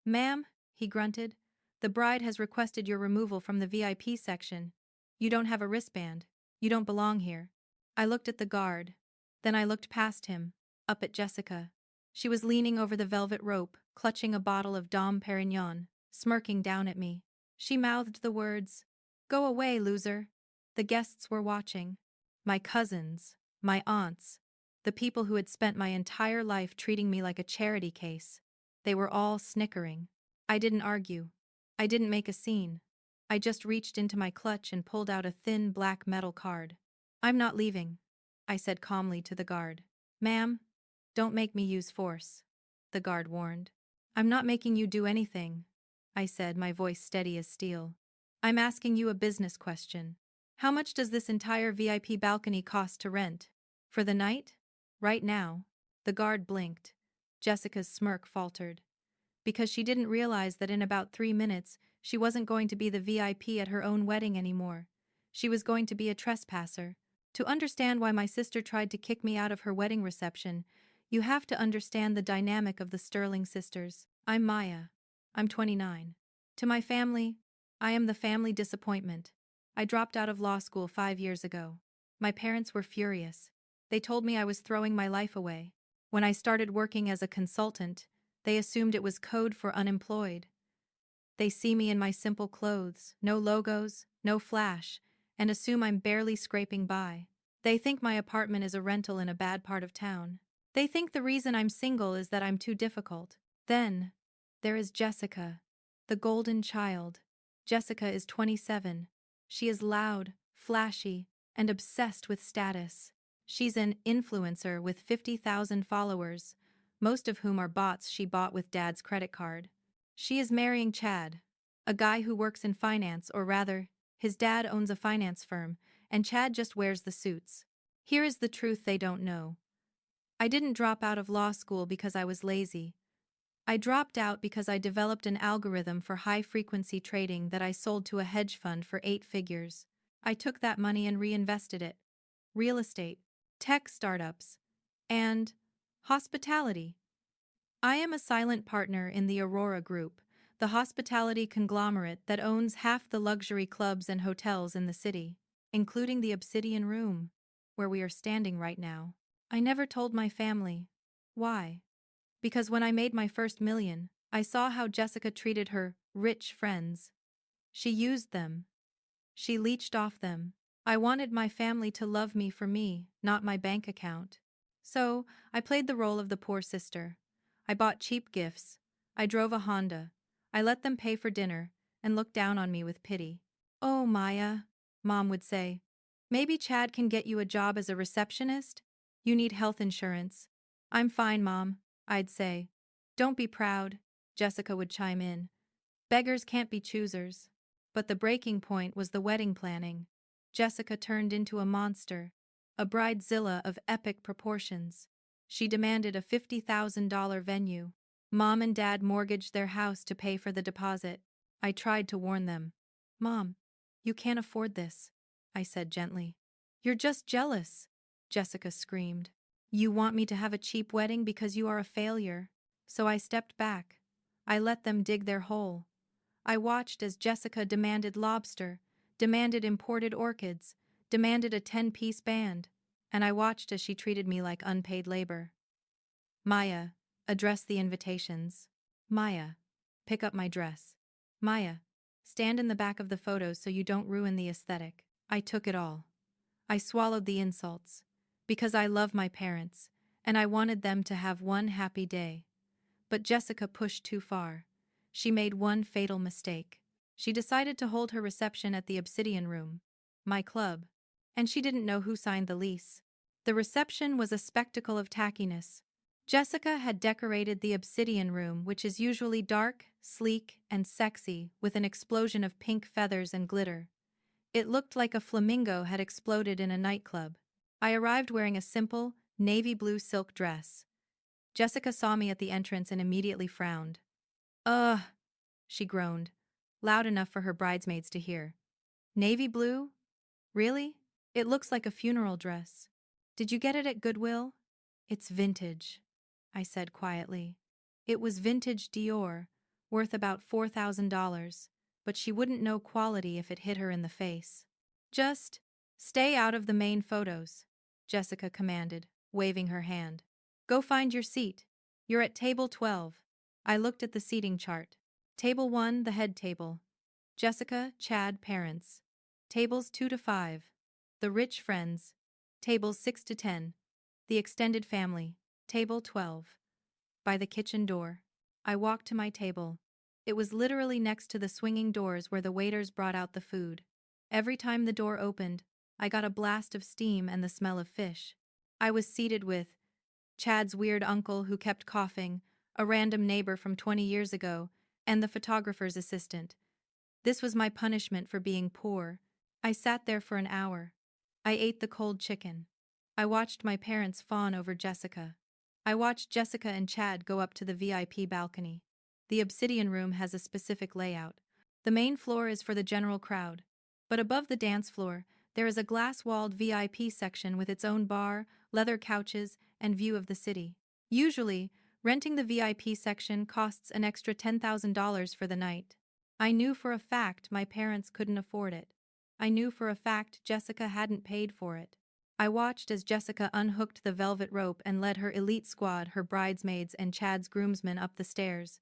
Ma'am, he grunted, the bride has requested your removal from the VIP section. You don't have a wristband. You don't belong here. I looked at the guard. Then I looked past him, up at Jessica. She was leaning over the velvet rope, clutching a bottle of Dom Perignon, smirking down at me. She mouthed the words, "Go away, loser." The guests were watching. My cousins, my aunts, the people who had spent my entire life treating me like a charity case. They were all snickering. I didn't argue. I didn't make a scene. I just reached into my clutch and pulled out a thin black metal card. "I'm not leaving," I said calmly to the guard. "Ma'am, don't make me use force," the guard warned. "I'm not making you do anything," I said, my voice steady as steel. "I'm asking you a business question. How much does this entire VIP balcony cost to rent? For the night? Right now?" The guard blinked. Jessica's smirk faltered. Because she didn't realize that in about 3 minutes, she wasn't going to be the VIP at her own wedding anymore. She was going to be a trespasser. To understand why my sister tried to kick me out of her wedding reception, you have to understand the dynamic of the Sterling sisters. I'm Maya. I'm 29. To my family, I am the family disappointment. I dropped out of law school 5 years ago. My parents were furious. They told me I was throwing my life away. When I started working as a consultant, they assumed it was code for unemployed. They see me in my simple clothes, no logos, no flash, and assume I'm barely scraping by. They think my apartment is a rental in a bad part of town. They think the reason I'm single is that I'm too difficult. Then, there is Jessica, the golden child. Jessica is 27. She is loud, flashy, and obsessed with status. She's an influencer with 50,000 followers, most of whom are bots she bought with Dad's credit card. She is marrying Chad, a guy who works in finance, or rather, his dad owns a finance firm, and Chad just wears the suits. Here is the truth they don't know. I didn't drop out of law school because I was lazy. I dropped out because I developed an algorithm for high-frequency trading that I sold to a hedge fund for 8 figures. I took that money and reinvested it. Real estate, tech startups, and hospitality. I am a silent partner in the Aurora Group, the hospitality conglomerate that owns half the luxury clubs and hotels in the city, including the Obsidian Room, where we are standing right now. I never told my family. Why? Because when I made my first million, I saw how Jessica treated her rich friends. She used them. She leached off them. I wanted my family to love me for me, not my bank account. So, I played the role of the poor sister. I bought cheap gifts. I drove a Honda. I let them pay for dinner and looked down on me with pity. "Oh, Maya," Mom would say. "Maybe Chad can get you a job as a receptionist? You need health insurance." "I'm fine, Mom," I'd say. "Don't be proud," Jessica would chime in. "Beggars can't be choosers." But the breaking point was the wedding planning. Jessica turned into a monster, a bridezilla of epic proportions. She demanded a $50,000 venue. Mom and Dad mortgaged their house to pay for the deposit. I tried to warn them. "Mom, you can't afford this," I said gently. "You're just jealous," Jessica screamed. "You want me to have a cheap wedding because you are a failure." So I stepped back. I let them dig their hole. I watched as Jessica demanded lobster, demanded imported orchids, demanded a 10-piece band, and I watched as she treated me like unpaid labor. "Maya, address the invitations." "Maya, pick up my dress." "Maya, stand in the back of the photos so you don't ruin the aesthetic." I took it all. I swallowed the insults, because I love my parents, and I wanted them to have one happy day. But Jessica pushed too far. She made one fatal mistake. She decided to hold her reception at the Obsidian Room, my club, and she didn't know who signed the lease. The reception was a spectacle of tackiness. Jessica had decorated the Obsidian Room, which is usually dark, sleek, and sexy, with an explosion of pink feathers and glitter. It looked like a flamingo had exploded in a nightclub. I arrived wearing a simple, navy blue silk dress. Jessica saw me at the entrance and immediately frowned. "Ugh," she groaned, loud enough for her bridesmaids to hear. "Navy blue? Really? It looks like a funeral dress. Did you get it at Goodwill?" "It's vintage," I said quietly. It was vintage Dior, worth about $4,000, but she wouldn't know quality if it hit her in the face. Just stay out of the main photos, Jessica commanded, waving her hand. Go find your seat. You're at table 12. I looked at the seating chart. Table 1, the head table. Jessica, Chad, parents. Tables 2 to 5. The rich friends. Tables 6 to 10. The extended family. Table 12. By the kitchen door. I walked to my table. It was literally next to the swinging doors where the waiters brought out the food. Every time the door opened, I got a blast of steam and the smell of fish. I was seated with Chad's weird uncle who kept coughing, a random neighbor from 20 years ago, and the photographer's assistant. This was my punishment for being poor. I sat there for an hour. I ate the cold chicken. I watched my parents fawn over Jessica. I watched Jessica and Chad go up to the VIP balcony. The obsidian room has a specific layout. The main floor is for the general crowd. But above the dance floor, there is a glass-walled VIP section with its own bar, leather couches, and view of the city. Usually, renting the VIP section costs an extra $10,000 for the night. I knew for a fact my parents couldn't afford it. I knew for a fact Jessica hadn't paid for it. I watched as Jessica unhooked the velvet rope and led her elite squad, her bridesmaids and Chad's groomsmen, up the stairs.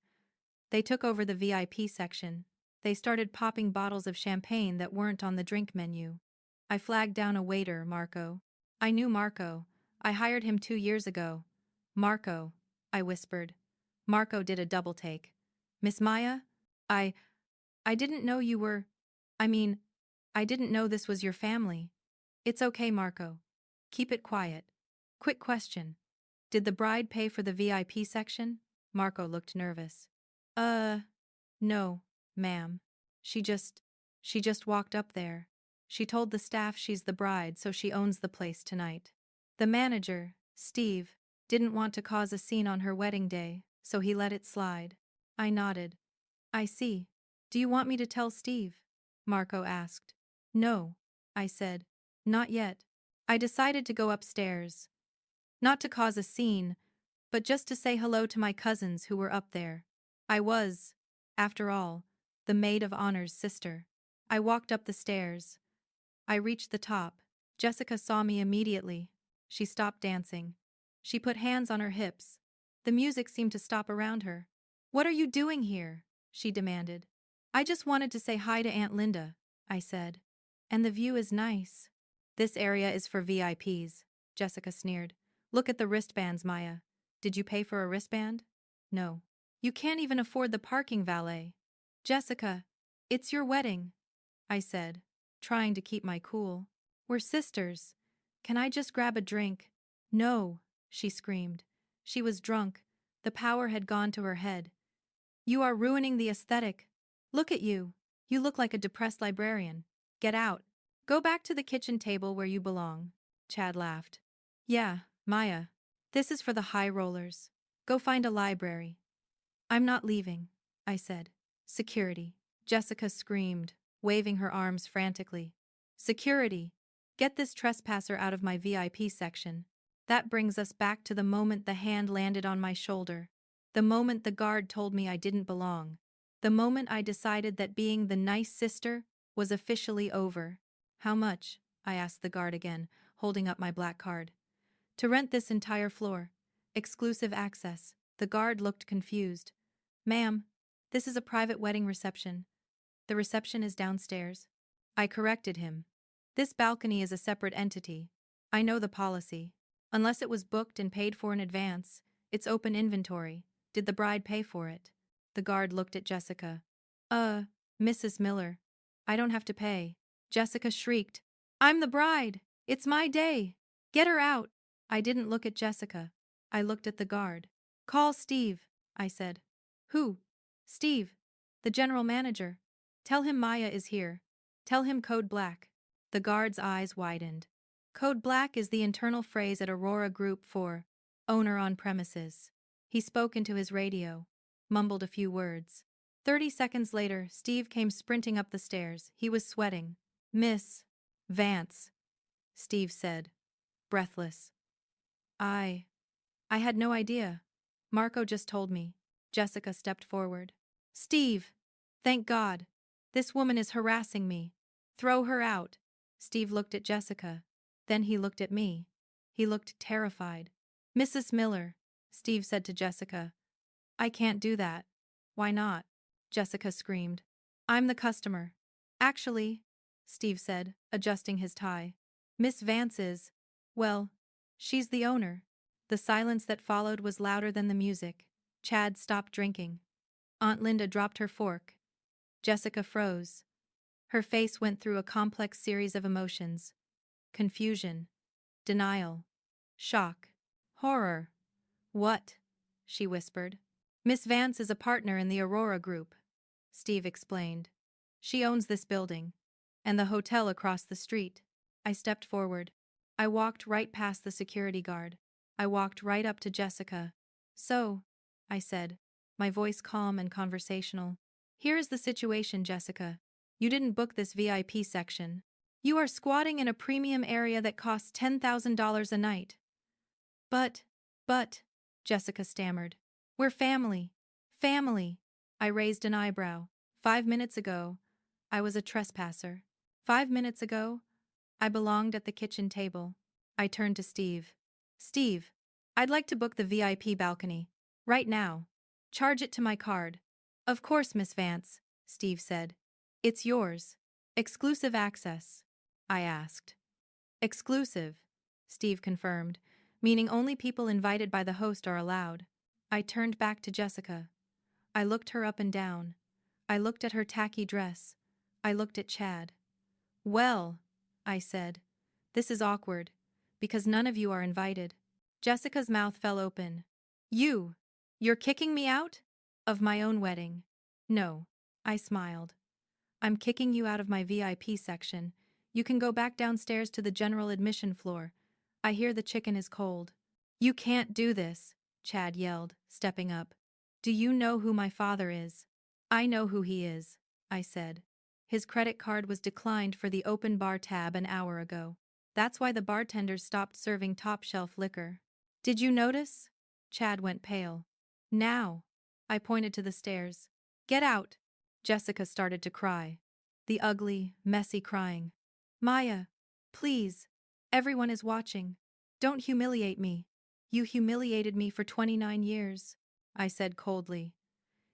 They took over the VIP section. They started popping bottles of champagne that weren't on the drink menu. I flagged down a waiter, Marco. I knew Marco. I hired him 2 years ago. Marco, I whispered. Marco did a double take. Miss Maya? I didn't know you were… I didn't know this was your family. It's okay, Marco. Keep it quiet. Quick question. Did the bride pay for the VIP section? Marco looked nervous. No, ma'am. She just walked up there. She told the staff she's the bride, so she owns the place tonight. The manager, Steve, didn't want to cause a scene on her wedding day, so he let it slide. I nodded. I see. Do you want me to tell Steve? Marco asked. No, I said. Not yet. I decided to go upstairs. Not to cause a scene, but just to say hello to my cousins who were up there. I was, after all, the maid of honor's sister. I walked up the stairs. I reached the top. Jessica saw me immediately. She stopped dancing. She put hands on her hips. The music seemed to stop around her. What are you doing here? She demanded. I just wanted to say hi to Aunt Linda, I said. And the view is nice. This area is for VIPs, Jessica sneered. Look at the wristbands, Maya. Did you pay for a wristband? No. You can't even afford the parking valet. Jessica, it's your wedding, I said, trying to keep my cool. We're sisters. Can I just grab a drink? No, she screamed. She was drunk. The power had gone to her head. You are ruining the aesthetic. Look at you. You look like a depressed librarian. Get out. Go back to the kitchen table where you belong. Chad laughed. Yeah, Maya. This is for the high rollers. Go find a library. I'm not leaving, I said. Security. Jessica screamed, waving her arms frantically. Security. Get this trespasser out of my VIP section. That brings us back to the moment the hand landed on my shoulder. The moment the guard told me I didn't belong. The moment I decided that being the nice sister was officially over. How much? I asked the guard again, holding up my black card. To rent this entire floor. Exclusive access. The guard looked confused. Ma'am, this is a private wedding reception. The reception is downstairs. I corrected him. This balcony is a separate entity. I know the policy. Unless it was booked and paid for in advance, it's open inventory. Did the bride pay for it? The guard looked at Jessica. Mrs. Miller. I don't have to pay. Jessica shrieked. I'm the bride. It's my day. Get her out. I didn't look at Jessica. I looked at the guard. Call Steve, I said. Who? Steve. The general manager. Tell him Maya is here. Tell him code black. The guard's eyes widened. Code black is the internal phrase at Aurora Group for owner on premises. He spoke into his radio, mumbled a few words. 30 seconds later, Steve came sprinting up the stairs. He was sweating. Miss Vance, Steve said, breathless. I had no idea. Marco just told me. Jessica stepped forward. Steve! Thank God. This woman is harassing me. Throw her out. Steve looked at Jessica. Then he looked at me. He looked terrified. Mrs. Miller, Steve said to Jessica. I can't do that. Why not? Jessica screamed. I'm the customer. Actually, Steve said, adjusting his tie. Miss Vance is, well, she's the owner. The silence that followed was louder than the music. Chad stopped drinking. Aunt Linda dropped her fork. Jessica froze. Her face went through a complex series of emotions. Confusion. Denial. Shock. Horror. What? She whispered. Miss Vance is a partner in the Aurora Group, Steve explained. She owns this building. And the hotel across the street. I stepped forward. I walked right past the security guard. I walked right up to Jessica. So, I said, my voice calm and conversational. Here is the situation, Jessica. You didn't book this VIP section. You are squatting in a premium area that costs $10,000 a night. But, Jessica stammered. We're family. Family. I raised an eyebrow. 5 minutes ago, I was a trespasser. 5 minutes ago, I belonged at the kitchen table. I turned to Steve. Steve, I'd like to book the VIP balcony. Right now. Charge it to my card. Of course, Miss Vance, Steve said. It's yours. Exclusive access. I asked. Exclusive, Steve confirmed, meaning only people invited by the host are allowed. I turned back to Jessica. I looked her up and down. I looked at her tacky dress. I looked at Chad. Well, I said, this is awkward, because none of you are invited. Jessica's mouth fell open. You're kicking me out? Of my own wedding. No, I smiled. I'm kicking you out of my VIP section. You can go back downstairs to the general admission floor. I hear the chicken is cold. You can't do this, Chad yelled, stepping up. Do you know who my father is? I know who he is, I said. His credit card was declined for the open bar tab an hour ago. That's why the bartenders stopped serving top-shelf liquor. Did you notice? Chad went pale. Now. I pointed to the stairs. Get out. Jessica started to cry. The ugly, messy crying. Maya, please. Everyone is watching. Don't humiliate me. You humiliated me for 29 years, I said coldly.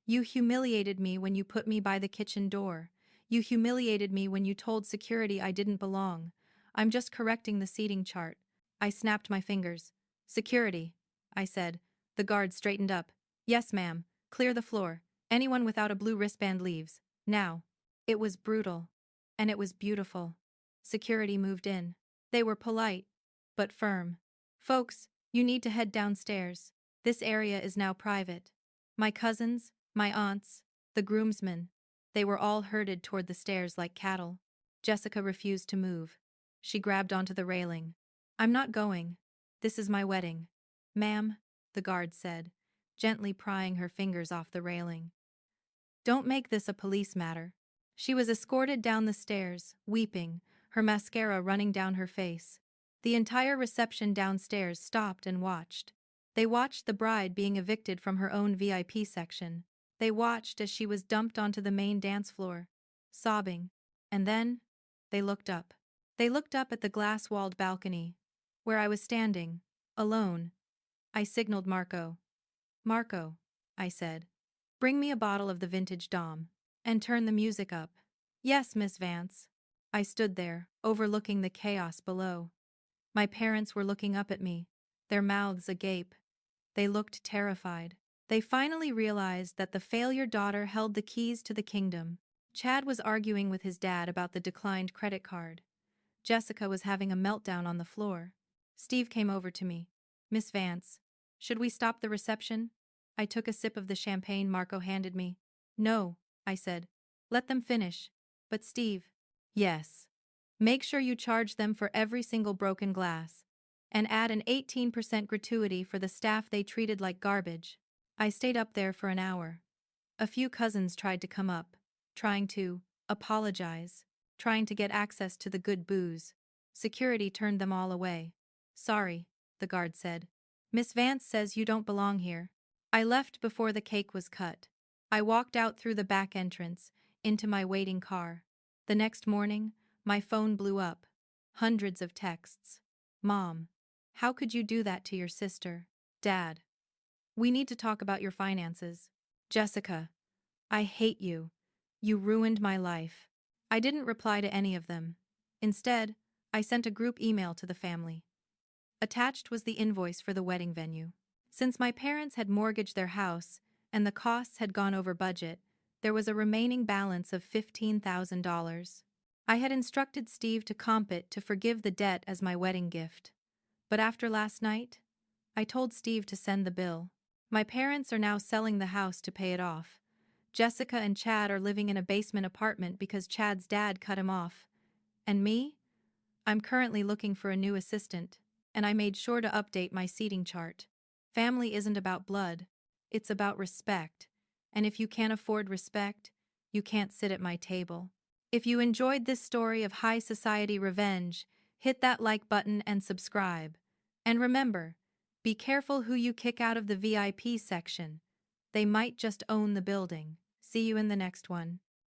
You humiliated me when you put me by the kitchen door. You humiliated me when you told security I didn't belong. I'm just correcting the seating chart. I snapped my fingers. Security, I said. The guard straightened up. Yes, ma'am. Clear the floor. Anyone without a blue wristband leaves. Now. It was brutal. And it was beautiful. Security moved in. They were polite, but firm. Folks, you need to head downstairs. This area is now private. My cousins, my aunts, the groomsmen, they were all herded toward the stairs like cattle. Jessica refused to move. She grabbed onto the railing. I'm not going. This is my wedding. Ma'am, the guard said, gently prying her fingers off the railing. Don't make this a police matter. She was escorted down the stairs, weeping, her mascara running down her face. The entire reception downstairs stopped and watched. They watched the bride being evicted from her own VIP section. They watched as she was dumped onto the main dance floor, sobbing. And then, they looked up. They looked up at the glass-walled balcony, where I was standing, alone. I signaled Marco. Marco, I said, bring me a bottle of the vintage Dom, and turn the music up. Yes, Miss Vance. I stood there, overlooking the chaos below. My parents were looking up at me, their mouths agape. They looked terrified. They finally realized that the failure daughter held the keys to the kingdom. Chad was arguing with his dad about the declined credit card. Jessica was having a meltdown on the floor. Steve came over to me. Miss Vance, should we stop the reception? I took a sip of the champagne Marco handed me. No, I said. Let them finish. But Steve. Yes. Make sure you charge them for every single broken glass. And add an 18% gratuity for the staff they treated like garbage. I stayed up there for an hour. A few cousins tried to come up, trying to apologize, trying to get access to the good booze. Security turned them all away. Sorry, the guard said. Miss Vance says you don't belong here. I left before the cake was cut. I walked out through the back entrance, into my waiting car. The next morning, my phone blew up. Hundreds of texts. Mom, how could you do that to your sister? Dad, we need to talk about your finances. Jessica, I hate you. You ruined my life. I didn't reply to any of them. Instead, I sent a group email to the family. Attached was the invoice for the wedding venue. Since my parents had mortgaged their house and the costs had gone over budget, there was a remaining balance of $15,000. I had instructed Steve to comp it to forgive the debt as my wedding gift. But after last night, I told Steve to send the bill. My parents are now selling the house to pay it off. Jessica and Chad are living in a basement apartment because Chad's dad cut him off. And me? I'm currently looking for a new assistant, and I made sure to update my seating chart. Family isn't about blood, it's about respect. And if you can't afford respect, you can't sit at my table. If you enjoyed this story of high society revenge, hit that like button and subscribe. And remember, be careful who you kick out of the VIP section. They might just own the building. See you in the next one.